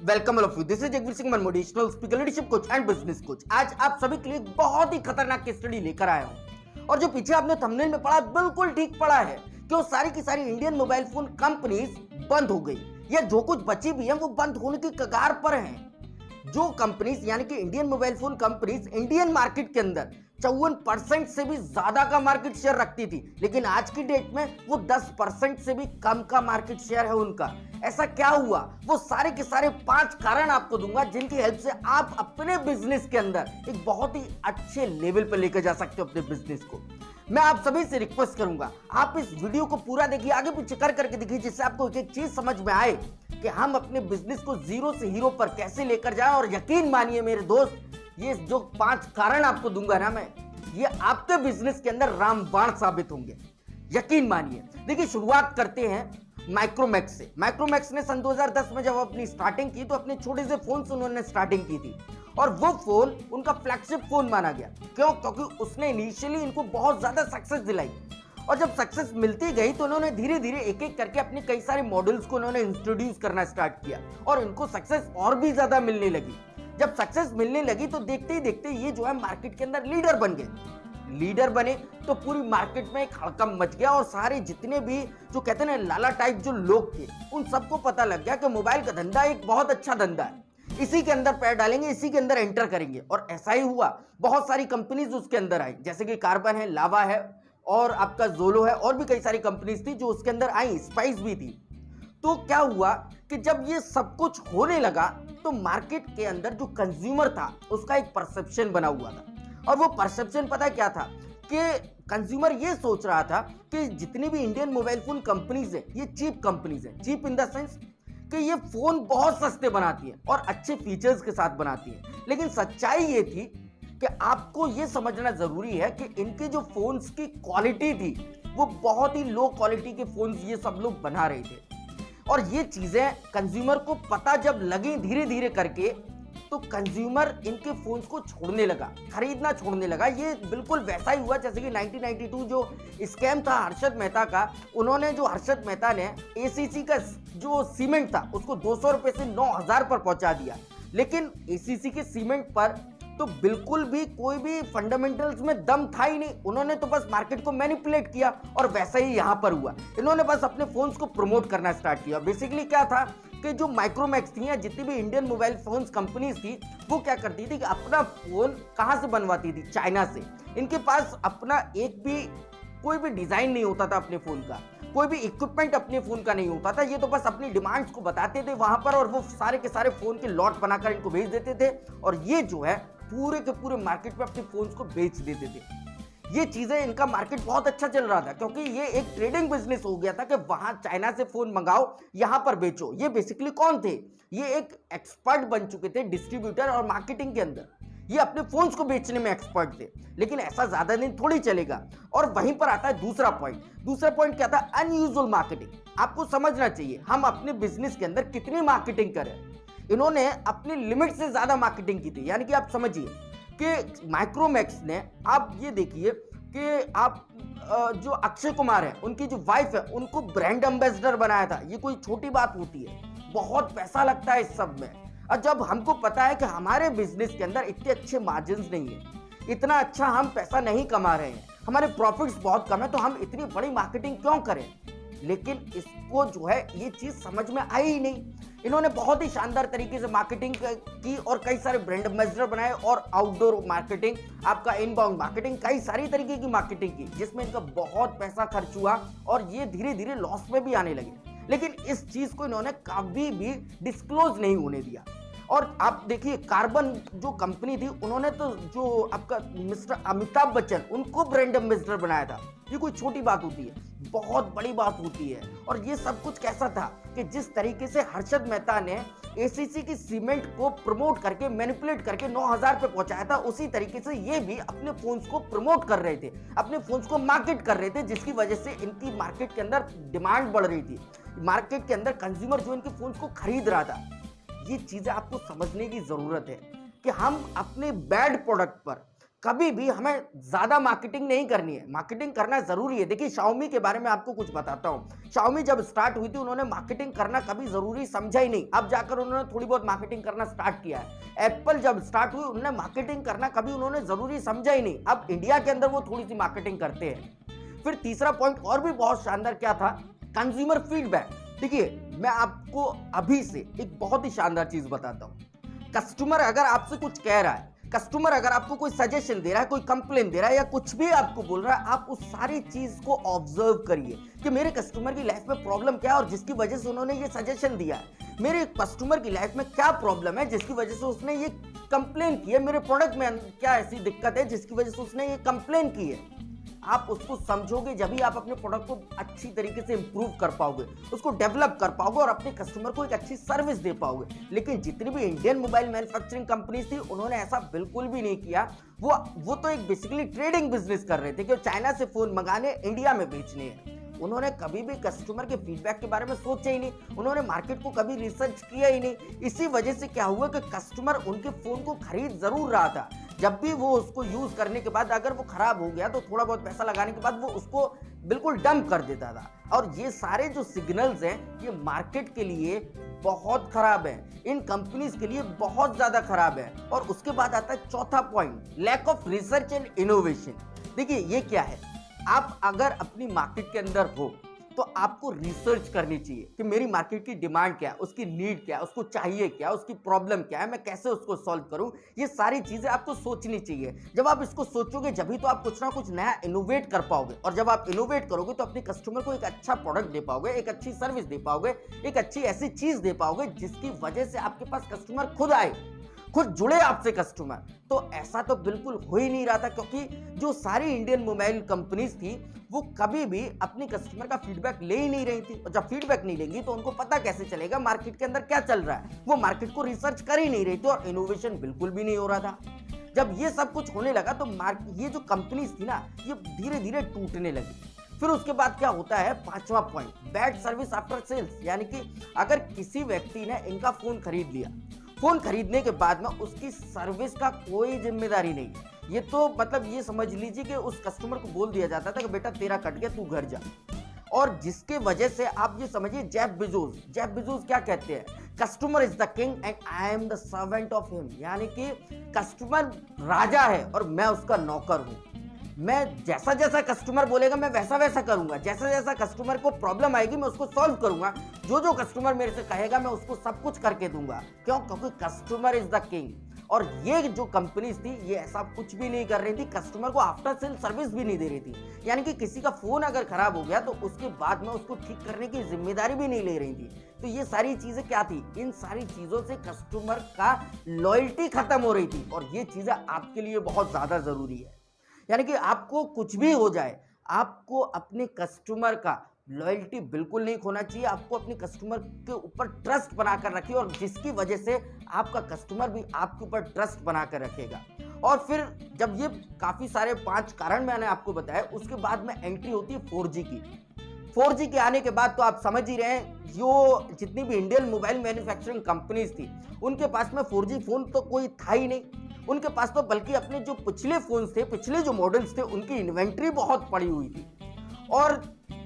Welcome all of you. This is Jagveer Singh, motivational speaker, leadership coach and business coach. आज आप सभी के लिए एक बहुत ही खतरनाक केस स्टडी लेकर आया हूं। और जो पीछे आपने थंबनेल में पढ़ा बिल्कुल ठीक पढ़ा है कि वो सारी की सारी इंडियन मोबाइल फोन कंपनीज बंद हो गई, या जो कुछ बची भी है वो बंद होने की कगार पर हैं। जो कंपनीज यानी कि Indian mobile phone companies Indian market के अंदर 54% से भी ज्यादा का मार्केट शेयर रखती थी, लेकिन आज की डेट में वो 10% से भी कम का मार्केट शेयर है उनका। ऐसा क्या हुआ, वो सारे के सारे 5 कारण आपको दूंगा जिनकी हेल्प से आप अपने बिजनेस के अंदर एक बहुत ही अच्छे लेवल पर लेकर जा सकते हो अपने बिजनेस को। मैं आप सभी से रिक्वेस्ट करूंगा, आप इस वीडियो को पूरा देखिए, आगे पीछे कर करके देखिए, जिससे आपको एक एक चीज समझ में आए कि हम अपने बिजनेस को जीरो से हीरो पर कैसे लेकर जाएं। और यकीन मानिए मेरे दोस्त, ये जो 5 कारण आपको दूंगा ना मैं, ये आपके बिजनेस के अंदर रामबाण साबित होंगे, यकीन मानिए। देखिए, शुरुआत करते हैं माइक्रोमैक्स से। माइक्रोमैक्स ने सन 2010 में जब अपनी स्टार्टिंग की तो अपने छोटे से फोन से उन्होंने स्टार्टिंग की थी, और वो फोन उनका फ्लैगशिप फोन माना गया। क्यों? क्योंकि उसने इनिशियली इनको बहुत ज्यादा सक्सेस दिलाई, और जब सक्सेस मिलती गई तो उन्होंने धीरे धीरे एक एक करके अपने कई सारे मॉडल्स को उन्होंने इंट्रोड्यूस करना स्टार्ट किया, और इनको सक्सेस और भी ज्यादा मिलने लगी। जब सक्सेस मिलने लगी तो देखते ही देखते ये जो है मार्केट के अंदर लीडर बन गए। लीडर बने तो पूरी मार्केट में एक हड़कंप मच गया, और सारे जितने भी जो कहते हैं ना लाला टाइप जो लोग थे, उन सबको पता लग गया कि मोबाइल का धंधा एक बहुत अच्छा धंधा है, इसी के अंदर पैर डालेंगे, इसी के अंदर एंटर करेंगे। और ऐसा ही हुआ, बहुत सारी कंपनीज उसके अंदर आई, जैसे कि कार्बन है, लावा है, और आपका जोलो है, और भी कई सारी कंपनीज थी जो उसके अंदर आई, स्पाइस भी थी। तो क्या हुआ कि जब ये सब कुछ होने लगा तो मार्केट के अंदर जो कंज्यूमर था उसका एक परसेप्शन बना हुआ था, और वो परसेप्शन पता क्या था कि कंज्यूमर ये सोच रहा था कि जितनी भी इंडियन मोबाइल फोन कंपनीज है ये चीप कंपनीज है। चीप इन द सेंस कि ये फोन बहुत सस्ते बनाती है और अच्छे फीचर्स के साथ बनाती है। लेकिन सच्चाई ये थी कि आपको ये समझना जरूरी है कि इनके जो फोन्स की क्वालिटी थी वो बहुत ही लो क्वालिटी के फोन्स ये सब लोग बना रहे थे। और ये चीजें कंज्यूमर को पता जब लगी धीरे धीरे करके, तो कंज्यूमर इनके फोन्स को छोड़ने लगा, खरीदना छोड़ने लगा। ये बिल्कुल वैसा ही हुआ जैसे कि 1992 जो स्कैम था हर्षद मेहता का। उन्होंने जो हर्षद मेहता ने एसीसी का जो सीमेंट था उसको 200 रुपए से 9000 पर पहुंचा दिया, लेकिन एसीसी के सीमेंट पर तो बिल्कुल भी कोई भी फंडामेंटल्स में दम था ही नहीं। उन्होंने तो बस मार्केट को मैनिपुलेट किया, और वैसा ही यहां पर हुआ। इन्होंने बस अपने फोन्स को प्रमोट करना स्टार्ट किया। बेसिकली क्या था कि जो माइक्रोमैक्स थी या जितनी भी इंडियन मोबाइल फोन्स कंपनीज थी वो क्या करती थी कि अपना फोन कहां से बनवाती थी? चाइना से। इनके पास अपना एक भी कोई भी डिजाइन नहीं होता था अपने फोन का, कोई भी इक्विपमेंट अपने फोन का नहीं होता था। ये तो बस अपनी डिमांड्स को बताते थे वहां पर, और वो सारे के सारे फोन के लॉट बनाकर इनको भेज देते थे, और ये जो है पूरे के पूरे मार्केट में अपने फोन्स को बेच देते थे। ये चीजें, इनका मार्केट बहुत अच्छा चल रहा था, क्योंकि ये एक ट्रेडिंग बिजनेस हो गया था कि वहां चाइना से फोन मंगाओ, यहां पर बेचो। ये बेसिकली कौन थे? ये एक एक्सपर्ट बन चुके थे डिस्ट्रीब्यूटर और मार्केटिंग के अंदर। ये अपने फोन्स को बेचने में एक्सपर्ट थे, लेकिन ऐसा ज्यादा दिन थोड़ी चलेगा। और वहीं पर आता है दूसरा पॉइंट। दूसरा पॉइंट क्या था? Unusual marketing. आपको समझना चाहिए हम अपने बिजनेस के अंदर कितनी मार्केटिंग करें। इन्होंने अपनी लिमिट से ज्यादा मार्केटिंग की थी। यानी कि आप समझिए कि माइक्रोमैक्स ने, आप ये देखिए कि आप जो अक्षय कुमार है उनकी जो वाइफ है उनको ब्रांड एम्बेसडर बनाया था। ये कोई छोटी बात होती है? बहुत पैसा लगता है इस सब में। और जब हमको पता है कि हमारे बिजनेस के अंदर इतने अच्छे मार्जिन्स नहीं है, इतना अच्छा हम पैसा नहीं कमा रहे हैं, हमारे प्रॉफिट्स बहुत कम है, तो हम इतनी बड़ी मार्केटिंग क्यों करें? लेकिन इसको जो है ये चीज समझ में आई ही नहीं। इन्होंने बहुत ही शानदार तरीके से मार्केटिंग की, और कई सारे ब्रांड एम्बेसडर बनाए, और आउटडोर मार्केटिंग, आपका इनबाउंड मार्केटिंग, कई सारी तरीके की मार्केटिंग की, जिसमें इनका बहुत पैसा खर्च हुआ, और ये धीरे धीरे लॉस में भी आने लगे। लेकिन इस चीज को इन्होंने कभी भी डिस्क्लोज नहीं होने दिया। और आप देखिए कार्बन जो कंपनी थी, उन्होंने तो जो आपका मिस्टर अमिताभ बच्चन उनको ब्रांड एम्बेसडर बनाया था। ये कोई छोटी बात होती है? बहुत बड़ी बात होती है। और ये सब कुछ कैसा था कि जिस तरीके से हर्षद मेहता ने एसीसी की सीमेंट को प्रमोट करके मैनिपुलेट करके 9000 पे पहुंचाया था, उसी तरीके से ये भी अपने फोन्स को प्रमोट कर रहे थे, अपने फोन्स को मार्केट कर रहे थे, जिसकी वजह से इनकी मार्केट के अंदर डिमांड बढ़ रही थी। मार्केट के अंदर कंज्यूमर जो इनके फोन्स को खरीद रहा था। ये चीजें आपको समझने की जरूरत है कि हम अपने बैड प्रोडक्ट पर कभी भी हमें ज्यादा मार्केटिंग नहीं करनी है। मार्केटिंग करना जरूरी है। देखिए Xiaomi के बारे में आपको कुछ बताता हूँ। Xiaomi जब स्टार्ट हुई थी उन्होंने मार्केटिंग करना कभी जरूरी समझा ही नहीं। अब जाकर उन्होंने थोड़ी बहुत मार्केटिंग करना स्टार्ट किया है। एप्पल जब स्टार्ट हुई उन्होंने मार्केटिंग करना कभी उन्होंने जरूरी समझा ही नहीं। अब इंडिया के अंदर वो थोड़ी सी मार्केटिंग करते हैं। फिर तीसरा पॉइंट और भी बहुत शानदार क्या था, कंज्यूमर फीडबैक। देखिए मैं आपको अभी से एक बहुत ही शानदार चीज बताता हूँ। कस्टमर अगर आपसे कुछ कह रहा है, कस्टमर अगर आपको कोई सजेशन दे रहा है, कोई कंप्लेन दे रहा है या कुछ भी आपको बोल रहा है, आप उस सारी चीज को ऑब्जर्व करिए कि मेरे कस्टमर की लाइफ में प्रॉब्लम क्या है और जिसकी वजह से उन्होंने ये सजेशन दिया है। मेरे कस्टमर की लाइफ में क्या प्रॉब्लम है जिसकी वजह से उसने ये कंप्लेन की है। मेरे प्रोडक्ट में क्या ऐसी दिक्कत है जिसकी वजह से उसने ये कंप्लेन की है। आप उसको समझोगे जब ही आप अपने प्रोडक्ट को अच्छी तरीके से इंप्रूव कर पाओगे, उसको डेवलप कर पाओगे और अपने कस्टमर को एक अच्छी सर्विस दे पाओगे। लेकिन जितनी भी इंडियन मोबाइल मैन्युफैक्चरिंग कंपनीज थी उन्होंने ऐसा बिल्कुल भी नहीं किया। वो तो एक बेसिकली ट्रेडिंग बिजनेस कर रहे थे कि चाइना से फोन मंगाने इंडिया में बेचने हैं। उन्होंने कभी भी कस्टमर के फीडबैक के बारे में सोचा ही नहीं। उन्होंने मार्केट को कभी रिसर्च किया ही नहीं। इसी वजह से क्या हुआ कि कस्टमर उनके फोन को खरीद जरूर रहा था। जब भी वो उसको यूज करने के बाद अगर वो खराब हो गया तो थोड़ा बहुत पैसा लगाने के बाद वो उसको बिल्कुल डंप कर देता था। और ये सारे जो सिग्नल्स हैं ये मार्केट के लिए बहुत खराब है, इन कंपनीज के लिए बहुत ज्यादा खराब है। और उसके बाद आता है चौथा point, lack of research and innovation. देखिए ये क्या है, आप अगर अपनी मार्केट के अंदर हो तो आपको रिसर्च करनी चाहिए कि मेरी मार्केट की डिमांड क्या है, उसकी नीड क्या है, उसको चाहिए क्या, उसकी प्रॉब्लम क्या है, मैं कैसे उसको सॉल्व करूं। ये सारी चीजें आपको सोचनी चाहिए। जब आप इसको सोचोगे जभी तो आप कुछ ना कुछ नया इनोवेट कर पाओगे। और जब आप इनोवेट करोगे तो अपने कस्टमर को एक अच्छा प्रोडक्ट दे पाओगे, एक अच्छी सर्विस दे पाओगे, एक अच्छी ऐसी चीज दे पाओगे जिसकी वजह से आपके पास कस्टमर खुद आए, खुद जुड़े आपसे कस्टमर। तो ऐसा तो बिल्कुल हो ही नहीं रहा था, क्योंकि जो सारी इंडियन मोबाइल कंपनीज थी वो कभी भी अपने कस्टमर का फीडबैक ले ही नहीं रही थी। और जब फीडबैक नहीं लेंगी तो उनको पता कैसे चलेगा मार्केट के अंदर क्या चल रहा है। वो मार्केट को रिसर्च कर ही नहीं रही थी और इनोवेशन बिल्कुल भी नहीं हो रहा था। जब ये सब कुछ होने लगा तो ये जो कंपनीज थी ना ये धीरे धीरे टूटने लगी। फिर उसके बाद क्या होता है, पांचवा point, bad service after sales. यानी कि अगर किसी व्यक्ति ने इनका फोन खरीद लिया, फोन खरीदने के बाद में उसकी सर्विस का कोई जिम्मेदारी नहीं। ये तो मतलब ये समझ लीजिए कि उस कस्टमर को बोल दिया जाता था कि बेटा तेरा कट गया, तू घर जा। और जिसके वजह से आप ये समझिए जेफ बेजोस क्या कहते हैं, customer is the king and I am the servant of him. यानी कि कस्टमर राजा है और मैं उसका नौकर हूं। मैं जैसा जैसा कस्टमर बोलेगा मैं वैसा वैसा करूंगा। जैसा जैसा कस्टमर को प्रॉब्लम आएगी मैं उसको सॉल्व करूंगा। जो कस्टमर मेरे से कहेगा मैं उसको सब कुछ करके दूंगा। क्यों? क्योंकि कस्टमर इज द किंग। और ये जो कंपनीज थी ये ऐसा कुछ भी नहीं कर रही थी, कस्टमर को आफ्टर सेल सर्विस भी नहीं दे रही थी। यानी कि किसी का फोन अगर खराब हो गया तो उसके बाद में उसको ठीक करने की जिम्मेदारी भी नहीं ले रही थी। तो ये सारी चीजें क्या थी, इन सारी चीजों से कस्टमर का लॉयल्टी खत्म हो रही थी। और ये चीजें आपके लिए बहुत ज्यादा जरूरी है। यानी कि आपको कुछ भी हो जाए, आपको अपने कस्टमर का लॉयल्टी बिल्कुल नहीं खोना चाहिए। आपको अपने कस्टमर के ऊपर ट्रस्ट बनाकर रखिए और जिसकी वजह से आपका कस्टमर भी आपके ऊपर ट्रस्ट बनाकर रखेगा। और फिर जब ये काफी सारे 5 कारण मैंने आपको बताया, उसके बाद में एंट्री होती है 4G की। 4G के आने के बाद तो आप समझ ही रहे हैं, जो जितनी भी इंडियन मोबाइल मैन्युफैक्चरिंग कंपनीज थी उनके पास में 4G फोन तो कोई था ही नहीं। उनके पास तो बल्कि अपने जो पिछले फोन्स थे, पिछले जो मॉडल्स थे, उनकी इन्वेंट्री बहुत पड़ी हुई थी। और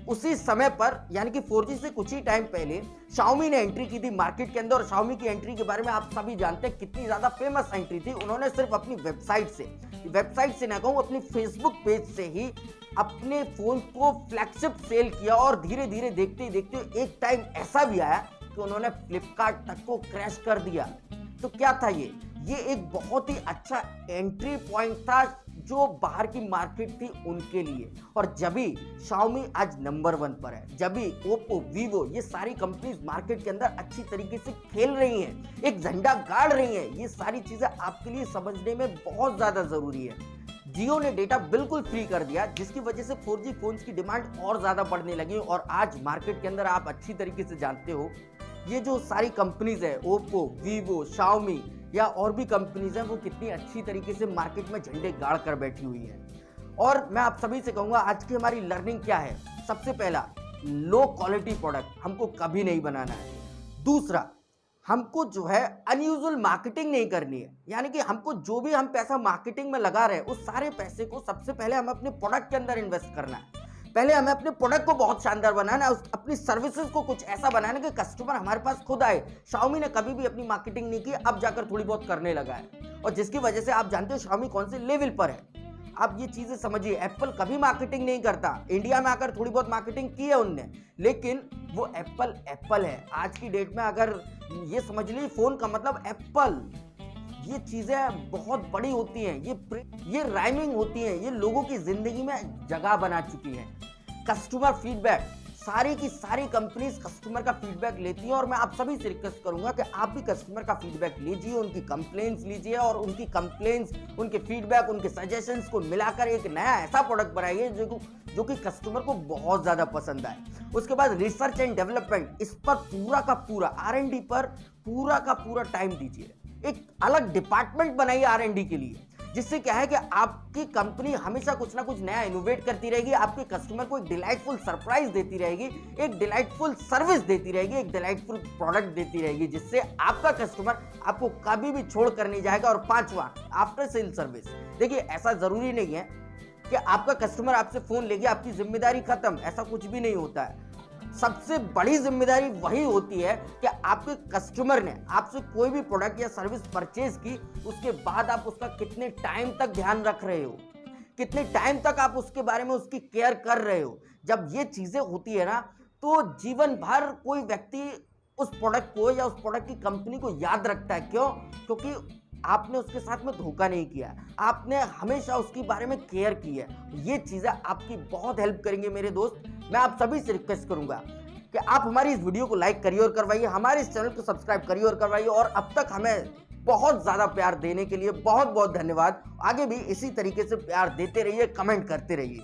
उसी समय पर यानी कि 4G से कुछ ही टाइम पहले Xiaomi ने एंट्री की थी मार्केट के अंदर। और Xiaomi की एंट्री के बारे में आप सभी जानते हैं कितनी ज्यादा फेमस एंट्री थी। उन्होंने सिर्फ अपनी वेबसाइट से ना कहूं, अपनी फेसबुक पेज से ही अपने फोन को फ्लैगशिप सेल किया। और धीरे धीरे देखते देखते एक टाइम ऐसा भी आया कि उन्होंने फ्लिपकार्ट तक को क्रैश कर दिया। तो क्या था ये एक बहुत ही अच्छा एंट्री पॉइंट था जो बाहर की मार्केट थी उनके लिए। और जभी Xiaomi आज नंबर 1 पर है, जभी Oppo, Vivo ये सारी कंपनीज मार्केट के अंदर अच्छी तरीके से खेल रही हैं, एक झंडा गाड़ रही हैं, ये सारी चीजें आपके लिए समझने में बहुत ज्यादा जरूरी है। जियो ने डेटा बिल्कुल फ्री कर दिया जिसकी वजह से 4G फोन्स की डिमांड और ज्यादा बढ़ने लगी। और आज मार्केट के अंदर आप अच्छी तरीके से जानते हो ये जो सारी कंपनीज है, Oppo, Vivo, Xiaomi या और भी कंपनीज हैं, वो कितनी अच्छी तरीके से मार्केट में झंडे गाड़ कर बैठी हुई हैं। और मैं आप सभी से कहूंगा आज की हमारी लर्निंग क्या है। सबसे पहला, लो क्वालिटी प्रोडक्ट हमको कभी नहीं बनाना है। दूसरा, हमको जो है अनयूजुअल मार्केटिंग नहीं करनी है। यानी कि हमको जो भी हम पैसा मार्केटिंग में लगा रहे हैं उस सारे पैसे को सबसे पहले हमें अपने प्रोडक्ट के अंदर इन्वेस्ट करना है। पहले हमें अपने प्रोडक्ट को बहुत शानदार बनाना है, अपनी सर्विसेज को कुछ ऐसा बनाना है कि कस्टमर हमारे पास खुद आए। Xiaomi ने कभी भी अपनी मार्केटिंग नहीं की, अब जाकर थोड़ी बहुत करने लगा है, और जिसकी वजह से आप जानते हो Xiaomi कौन से लेवल पर है। आप ये चीजें समझिए, एप्पल कभी मार्केटिंग नहीं करता। इंडिया में आकर थोड़ी बहुत मार्केटिंग की है उनने, लेकिन वो एप्पल है। आज की डेट में अगर ये समझ लीजिए, फोन का मतलब एप्पल, ये चीजें बहुत बड़ी होती हैं, ये राइमिंग होती हैं, ये लोगों की जिंदगी में जगह बना चुकी है। कस्टमर फीडबैक, सारी की सारी कंपनीज कस्टमर का फीडबैक लेती हैं, और मैं आप सभी से रिक्वेस्ट करूंगा कि आप भी कस्टमर का फीडबैक लीजिए, उनकी कंप्लेंट्स लीजिए, और उनकी कंप्लेंट्स, उनके फीडबैक, उनके सजेशंस को मिलाकर एक नया ऐसा प्रोडक्ट बनाइए जो कि कस्टमर को बहुत ज्यादा पसंद आए। उसके बाद रिसर्च एंड डेवलपमेंट, इस पर पूरा का पूरा R&D पर पूरा का पूरा टाइम दीजिए। एक अलग डिपार्टमेंट बनाइए R&D के लिए, जिससे क्या है कि आपकी कंपनी हमेशा कुछ ना कुछ नया इनोवेट करती रहेगी, आपके कस्टमर को एक डिलाइटफुल सरप्राइज देती रहेगी, एक डिलाइटफुल सर्विस देती रहेगी, एक डिलाइटफुल प्रोडक्ट देती रहेगी, जिससे आपका कस्टमर आपको कभी भी छोड़ कर नहीं जाएगा। और पांचवा, आफ्टर सेल सर्विस। देखिए, ऐसा जरूरी नहीं है कि आपका कस्टमर आपसे फोन लेके आपकी जिम्मेदारी खत्म, ऐसा कुछ भी नहीं होता है। सबसे बड़ी जिम्मेदारी वही होती है कि आपके कस्टमर ने आपसे कोई भी प्रोडक्ट या सर्विस परचेज की, उसके बाद आप उसका कितने टाइम तक ध्यान रख रहे हो, कितने टाइम तक आप उसके बारे में उसकी केयर कर रहे हो। जब ये चीजें होती है ना, तो जीवन भर कोई व्यक्ति उस प्रोडक्ट को या उस प्रोडक्ट की कंपनी को याद रखता है। क्यों? क्योंकि आपने उसके साथ में धोखा नहीं किया, आपने हमेशा उसके बारे में केयर की है। ये चीजें आपकी बहुत हेल्प करेंगे मेरे दोस्त। मैं आप सभी से रिक्वेस्ट करूंगा कि आप हमारी इस वीडियो को लाइक करिए और करवाइए, हमारे इस चैनल को सब्सक्राइब करिए और करवाइए, और अब तक हमें बहुत ज्यादा प्यार देने के लिए बहुत बहुत धन्यवाद। आगे भी इसी तरीके से प्यार देते रहिए, कमेंट करते रहिए।